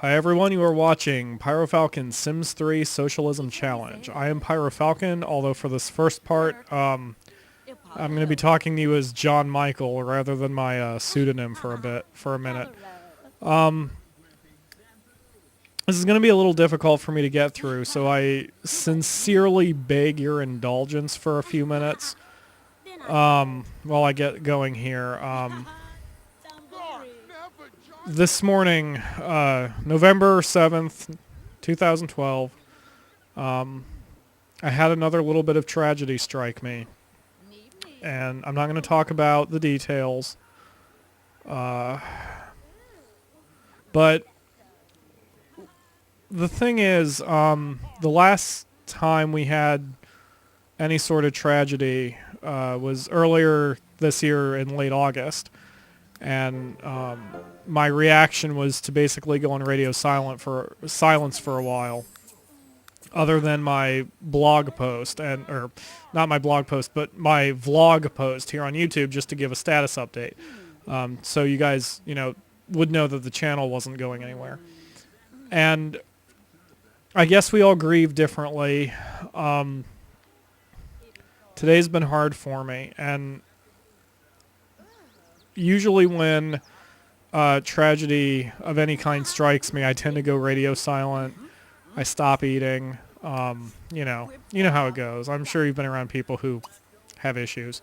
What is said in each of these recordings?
Hi everyone, you are watching PyroFalkon's Sims 3 Socialism Challenge. I am PyroFalkon, although for this first part, I'm going to be talking to you as John Michael rather than my pseudonym for a minute. This is going to be a little difficult for me to get through, so I sincerely beg your indulgence for a few minutes while I get going here. This morning, November 7th, 2012, I had another little bit of tragedy strike me. And I'm not going to talk about the details. But the thing is, the last time we had any sort of tragedy was earlier this year in late August. And my reaction was to basically go on radio silence for a while, other than my blog post, or not my blog post, but my vlog post here on YouTube, just to give a status update, so you guys, would know that the channel wasn't going anywhere. And I guess we all grieve differently. Today's been hard for me, and usually when tragedy of any kind strikes me, I tend to go radio silent. I stop eating. You know how it goes. I'm sure you've been around people who have issues.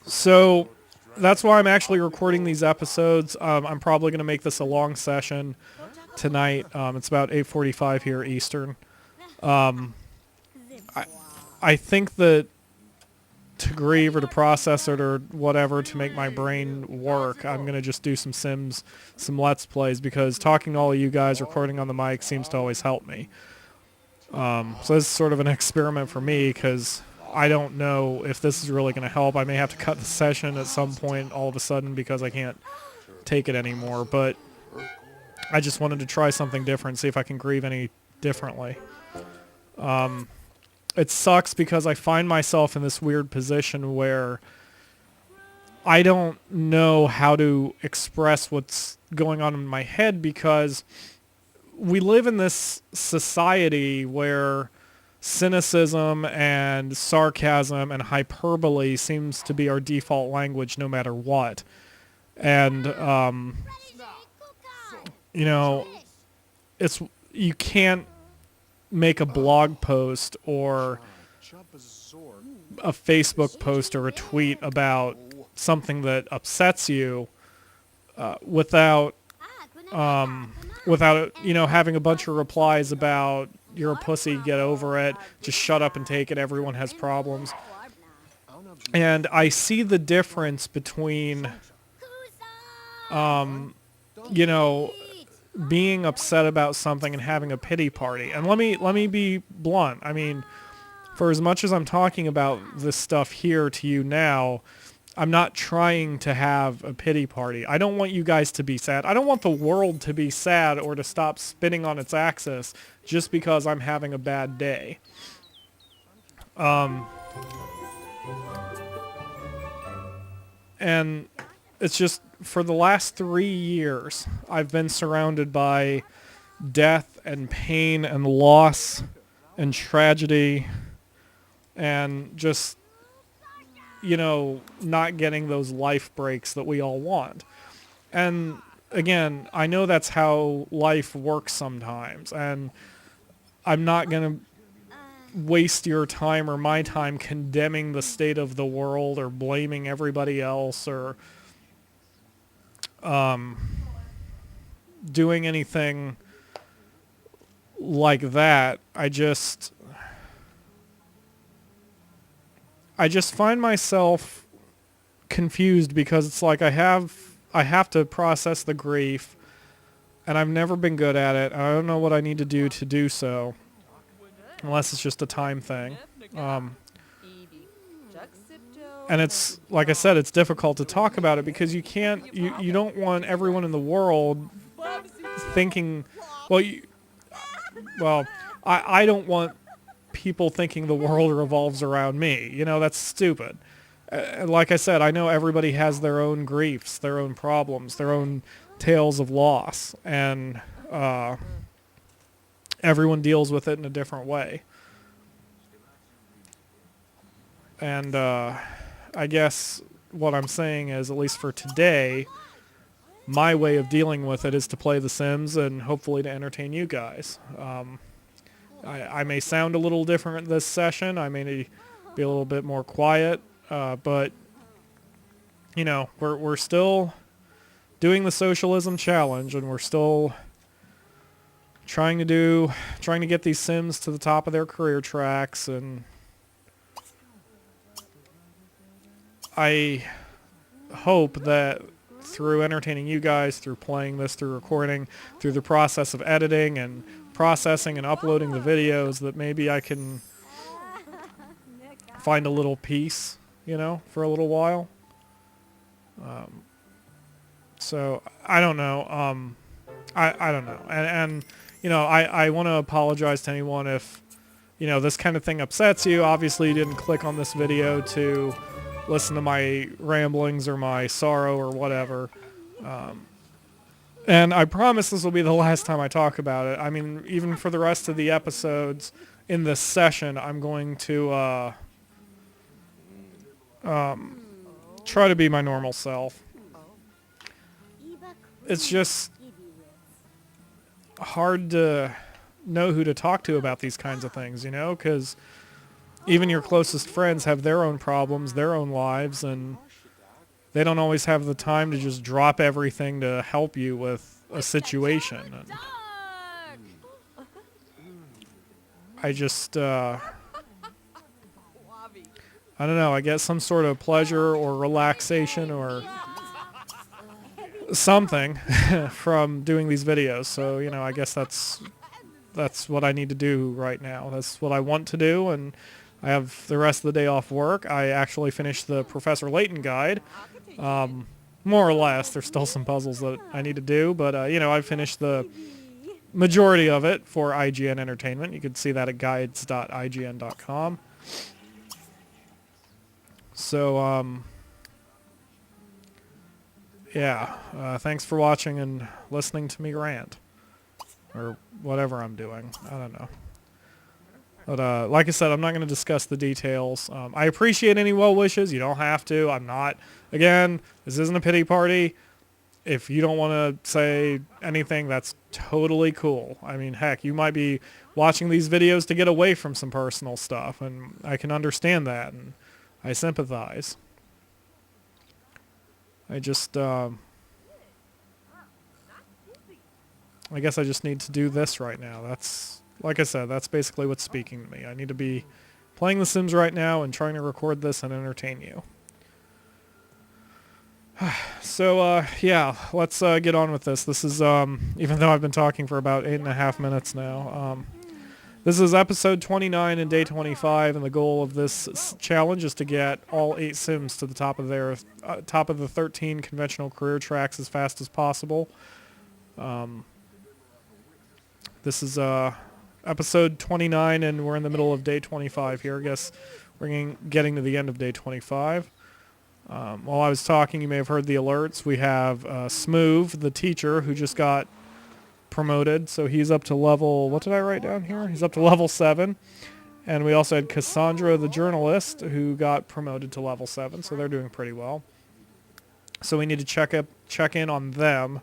So that's why I'm actually recording these episodes. I'm probably going to make this a long session tonight. It's about 8:45 here Eastern. I think that to grieve or to process it or whatever to make my brain work, I'm going to just do some Sims, some Let's Plays, because talking to all of you guys, recording on the mic seems to always help me. So this is sort of an experiment for me, because I don't know if this is really going to help. I may have to cut the session at some point all of a sudden because I can't take it anymore, but I just wanted to try something different, see if I can grieve any differently. It sucks because I find myself in this weird position where I don't know how to express what's going on in my head, because we live in this society where cynicism and sarcasm and hyperbole seems to be our default language no matter what. And, you can't make a blog post or a Facebook post or a tweet about something that upsets you without having a bunch of replies about "you're a pussy, get over it, just shut up and take it, everyone has problems." And I see the difference between being upset about something and having a pity party. And let me be blunt. I mean, for as much as I'm talking about this stuff here to you now, I'm not trying to have a pity party. I don't want you guys to be sad. I don't want the world to be sad or to stop spinning on its axis just because I'm having a bad day. And it's just, for the last 3 years, I've been surrounded by death and pain and loss and tragedy and just, not getting those life breaks that we all want. And again, I know that's how life works sometimes, and I'm not going to waste your time or my time condemning the state of the world or blaming everybody else or doing anything like that. I just find myself confused, because it's like I have to process the grief, and I've never been good at it. I don't know what I need to do so, unless it's just a time thing. And it's, like I said, it's difficult to talk about it because you don't want everyone in the world thinking, I don't want people thinking the world revolves around me. That's stupid. Like I said, I know everybody has their own griefs, their own problems, their own tales of loss, and everyone deals with it in a different way. And I guess what I'm saying is, at least for today, my way of dealing with it is to play The Sims and hopefully to entertain you guys. I may sound a little different this session. I may be a little bit more quiet, but you know, we're still doing the Socialism challenge, and we're still trying to get these Sims to the top of their career tracks. And I hope that through entertaining you guys, through playing this, through recording, through the process of editing and processing and uploading the videos, that maybe I can find a little peace, you know, for a little while. So I don't know. I don't know. And you know, I want to apologize to anyone if, you know, this kind of thing upsets you. Obviously, you didn't click on this video to listen to my ramblings or my sorrow or whatever. And I promise this will be the last time I talk about it. I mean, even for the rest of the episodes in this session, I'm going to try to be my normal self. It's just hard to know who to talk to about these kinds of things, you know, because even your closest friends have their own problems, their own lives, and they don't always have the time to just drop everything to help you with a situation. And I just, I don't know, I get some sort of pleasure or relaxation or something from doing these videos. So, you know, I guess that's what I need to do right now. That's what I want to do, and I have the rest of the day off work. I actually finished the Professor Layton guide. More or less. There's still some puzzles that I need to do, but, you know, I finished the majority of it for IGN Entertainment. You can see that at guides.ign.com. So, yeah, thanks for watching and listening to me rant. Or whatever I'm doing. I don't know. But like I said, I'm not going to discuss the details. I appreciate any well wishes. You don't have to. I'm not. Again, this isn't a pity party. If you don't want to say anything, that's totally cool. I mean, heck, you might be watching these videos to get away from some personal stuff, and I can understand that, and I sympathize. I just, I guess I just need to do this right now. That's, like I said, that's basically what's speaking to me. I need to be playing The Sims right now and trying to record this and entertain you. So, yeah, let's get on with this. This is, even though I've been talking for about 8.5 minutes now, this is episode 29 and day 25, and the goal of this challenge is to get all 8 Sims to the top of their top of the 13 conventional career tracks as fast as possible. This is episode 29, and we're in the middle of day 25 here. I guess we're getting to the end of day 25. While I was talking, you may have heard the alerts. We have Smooth, the teacher, who just got promoted, so he's up to level, what did I write down here? He's up to level 7. And we also had Cassandra, the journalist, who got promoted to level 7, so they're doing pretty well. So we need to check in on them.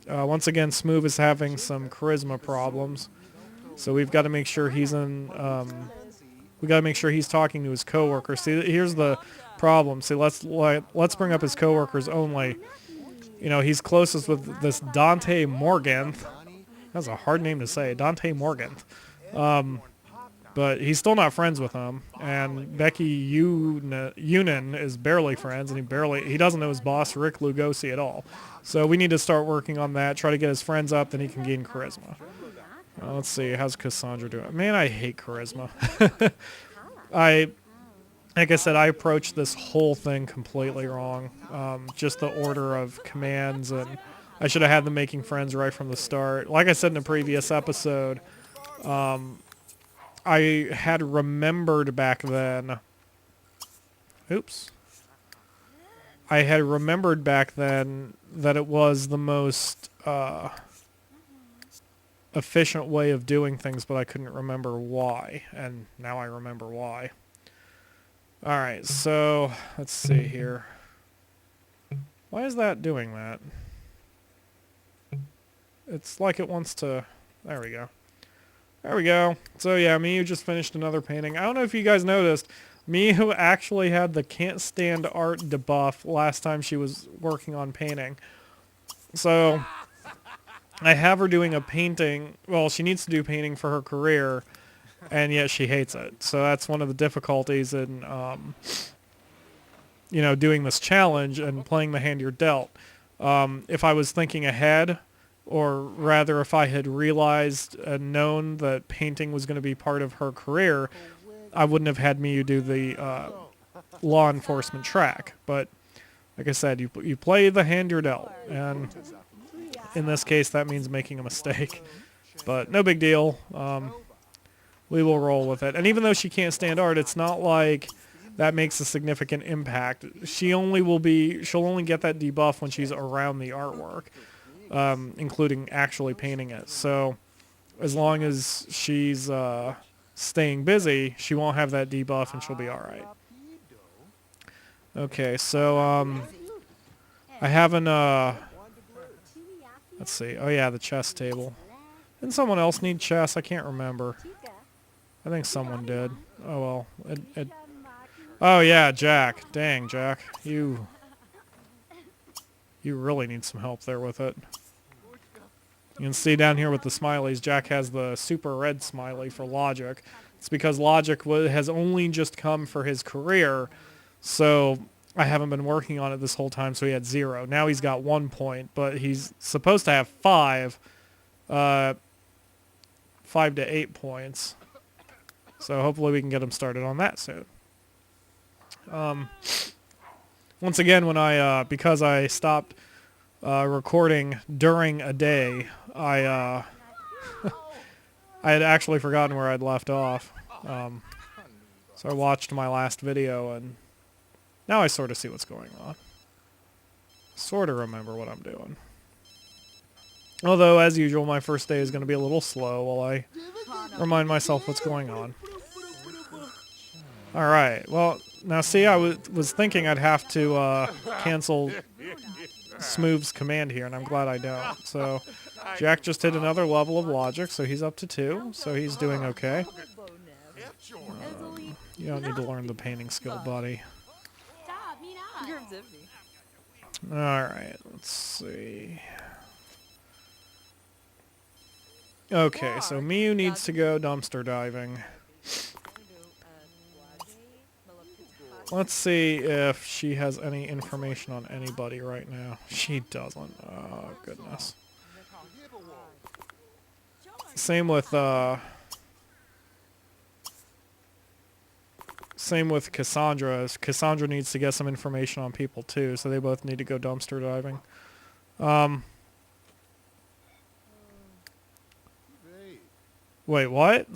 Once again, Smooth is having some charisma problems, so we've got to make sure he's in. We got to make sure he's talking to his coworkers. See, here's the problem. See, let's bring up his coworkers only. You know, he's closest with this Dante Morganth. That's a hard name to say, Dante Morganth. But he's still not friends with him. And Becky Yunin is barely friends, and he doesn't know his boss, Rick Lugosi, at all. So we need to start working on that, try to get his friends up, then he can gain charisma. Let's see, how's Cassandra doing? Man, I hate charisma. Like I said, I approached this whole thing completely wrong. Just the order of commands, and I should have had them making friends right from the start. Like I said in a previous episode, I had remembered back then. Oops. I had remembered back then that it was the most efficient way of doing things, but I couldn't remember why, and now I remember why. Alright, so let's see here. Why is that doing that? It's like it wants to... There we go. There we go. So yeah, Miyu just finished another painting. I don't know if you guys noticed, Miyu actually had the can't stand art debuff last time she was working on painting. So I have her doing a painting. Well, she needs to do painting for her career, and yet she hates it. So that's one of the difficulties in, you know, doing this challenge and playing the hand you're dealt. If I was thinking ahead, or rather if I had realized and known that painting was going to be part of her career, I wouldn't have had Miyu do the law enforcement track. But like I said, you play the hand you're dealt, and in this case that means making a mistake. But no big deal. We will roll with it. And even though she can't stand art, it's not like that makes a significant impact. She'll only get that debuff when she's around the artwork, including actually painting it. So as long as she's staying busy, she won't have that debuff and she'll be alright. Okay, so I haven't let's see. Oh yeah, the chess table. Didn't someone else need chess? I can't remember. I think someone did. Oh well. Oh yeah, Jack. Dang, Jack. You really need some help there with it. You can see down here with the smileys, Jack has the super red smiley for Logic. It's because Logic has only just come for his career, so I haven't been working on it this whole time, so he had 0. Now he's got 1 point, but he's supposed to have 5 to 8 points. So hopefully we can get him started on that soon. Once again, when because I stopped recording during a day, I had actually forgotten where I'd left off. So I watched my last video, and now I sort of see what's going on. Sort of remember what I'm doing. Although, as usual, my first day is going to be a little slow while I remind myself what's going on. Alright, well, now see, I was thinking I'd have to cancel Smooth's command here, and I'm glad I don't. So, Jack just hit another level of Logic, so he's up to 2, so he's doing okay. You don't need to learn the painting skill, buddy. Alright, let's see. Okay, so Miyu needs to go dumpster diving. Let's see if she has any information on anybody right now. She doesn't. Oh, goodness. Same with Cassandra. Cassandra needs to get some information on people too, so they both need to go dumpster diving. Wait, what?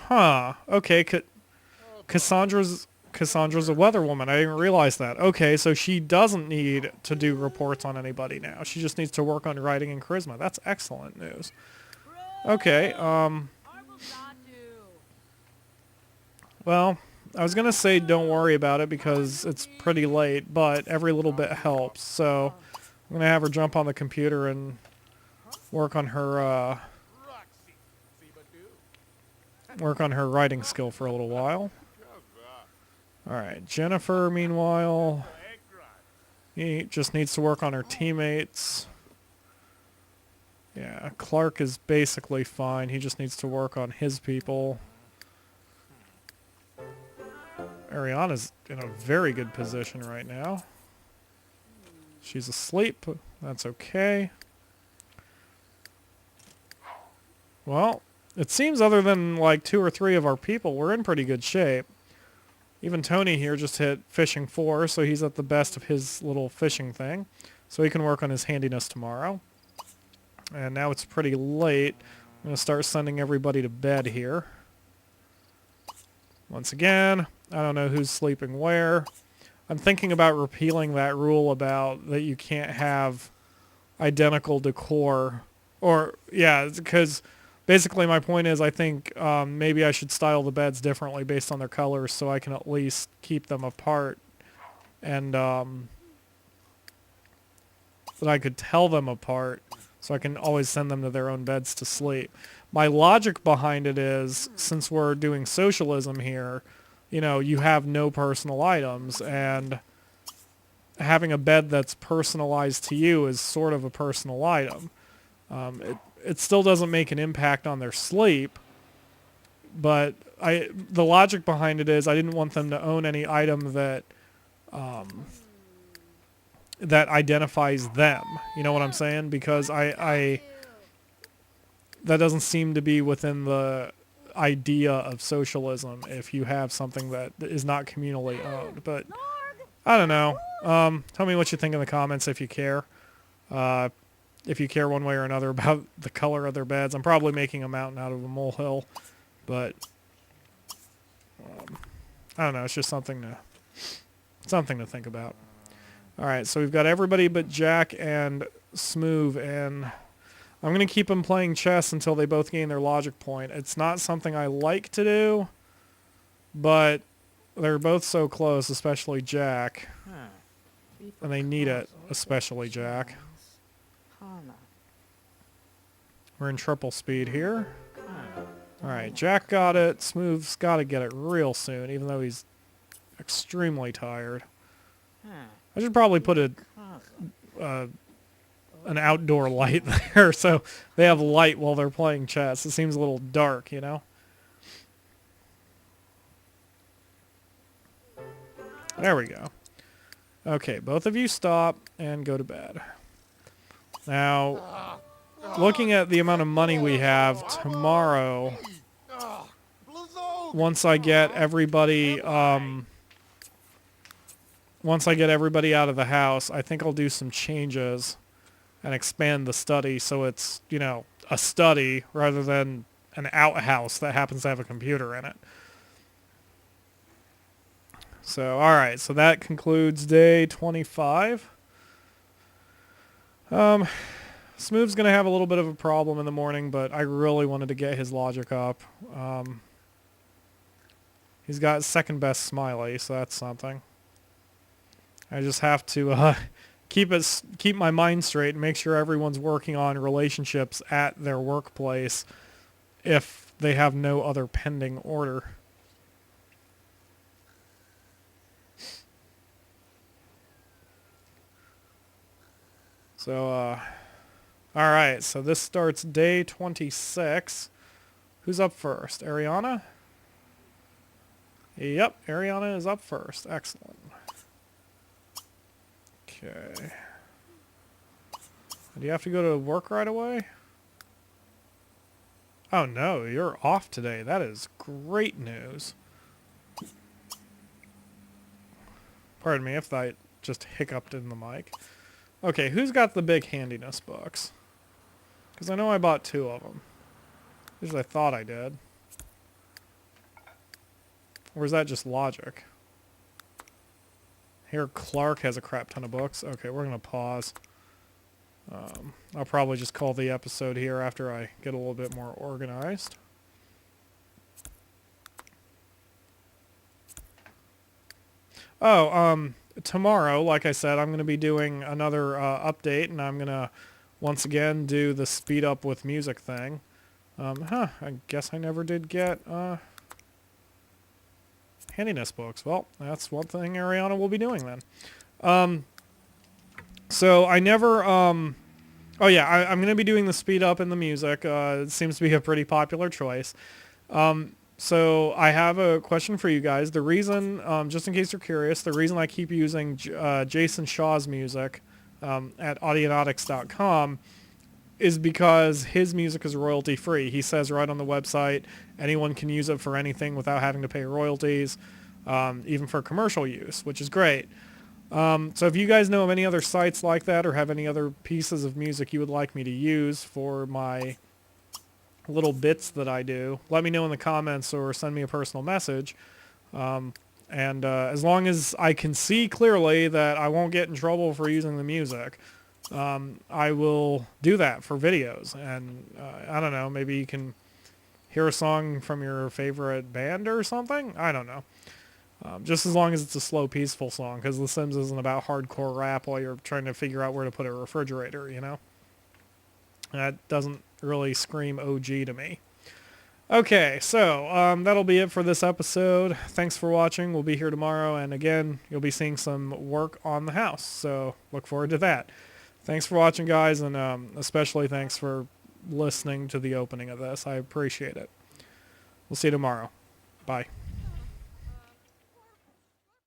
Huh. Okay, Cassandra's a weather woman. I didn't realize that. Okay, so she doesn't need to do reports on anybody now. She just needs to work on writing and charisma. That's excellent news. Okay, well, I was gonna say don't worry about it because it's pretty late, but every little bit helps. So I'm gonna have her jump on the computer and work on her writing skill for a little while. Alright, Jennifer, meanwhile, he just needs to work on her teammates. Yeah, Clark is basically fine. He just needs to work on his people. Ariana's in a very good position right now. She's asleep. That's okay. Well, it seems other than like 2 or 3 of our people, we're in pretty good shape. Even Tony here just hit fishing 4, so he's at the best of his little fishing thing. So he can work on his handiness tomorrow. And now it's pretty late. I'm going to start sending everybody to bed here. Once again, I don't know who's sleeping where. I'm thinking about repealing that rule about that you can't have identical decor. Or, yeah, because basically my point is I think maybe I should style the beds differently based on their colors so I can at least keep them apart. And that I could tell them apart so I can always send them to their own beds to sleep. My logic behind it is, since we're doing socialism here, you know, you have no personal items, and having a bed that's personalized to you is sort of a personal item. It still doesn't make an impact on their sleep, but the logic behind it is I didn't want them to own any item that that identifies them. You know what I'm saying? Because I that doesn't seem to be within the idea of socialism if you have something that is not communally owned. But I don't know. Tell me what you think in the comments if you care. If you care one way or another about the color of their beds. I'm probably making a mountain out of a molehill, but I don't know. It's just something to think about. All right, so we've got everybody but Jack and Smoove, and I'm going to keep them playing chess until they both gain their logic point. It's not something I like to do, but they're both so close, especially Jack. And they need it, especially Jack. We're in triple speed here. Alright, Jack got it. Smoove's got to get it real soon, even though he's extremely tired. I should probably put an outdoor light there so they have light while they're playing chess. It seems a little dark, you know? There we go. Okay, both of you stop and go to bed. Now, looking at the amount of money we have tomorrow, once I get everybody out of the house, I think I'll do some changes and expand the study so it's, you know, a study rather than an outhouse that happens to have a computer in it. So, alright, so that concludes day 25. Smoove's going to have a little bit of a problem in the morning, but I really wanted to get his logic up. He's got second best smiley, so that's something. I just have to keep my mind straight and make sure everyone's working on relationships at their workplace if they have no other pending order. So, alright, so this starts day 26. Who's up first? Ariana? Yep, Ariana is up first. Excellent. Okay. Do you have to go to work right away? Oh no, you're off today. That is great news. Pardon me if I just hiccuped in the mic. Okay, who's got the big handiness books? Because I know I bought 2 of them. At least I thought I did. Or is that just logic? Here, Clark has a crap ton of books. Okay, we're going to pause. I'll probably just call the episode here after I get a little bit more organized. Oh, tomorrow, like I said, I'm going to be doing another update, and I'm going to once again do the speed up with music thing. I guess I never did get handiness books. Well, that's one thing Ariana will be doing then. So I never... oh yeah, I'm going to be doing the speed up in the music. It seems to be a pretty popular choice. So I have a question for you guys. The reason, just in case you're curious, the reason I keep using Jason Shaw's music at audionautics.com is because his music is royalty free. He says right on the website, anyone can use it for anything without having to pay royalties, even for commercial use, which is great. So if you guys know of any other sites like that or have any other pieces of music you would like me to use for my little bits that I do, let me know in the comments or send me a personal message. And as long as I can see clearly that I won't get in trouble for using the music, I will do that for videos. And I don't know, maybe you can hear a song from your favorite band or something? I don't know. Just as long as it's a slow, peaceful song, because The Sims isn't about hardcore rap while you're trying to figure out where to put a refrigerator, you know? That doesn't really scream OG to me. Okay, so that'll be it for this episode. Thanks for watching. We'll be here tomorrow, and again, you'll be seeing some work on the house, so look forward to that. Thanks for watching, guys, and especially thanks for listening to the opening of this. I appreciate it. We'll see you tomorrow. Bye.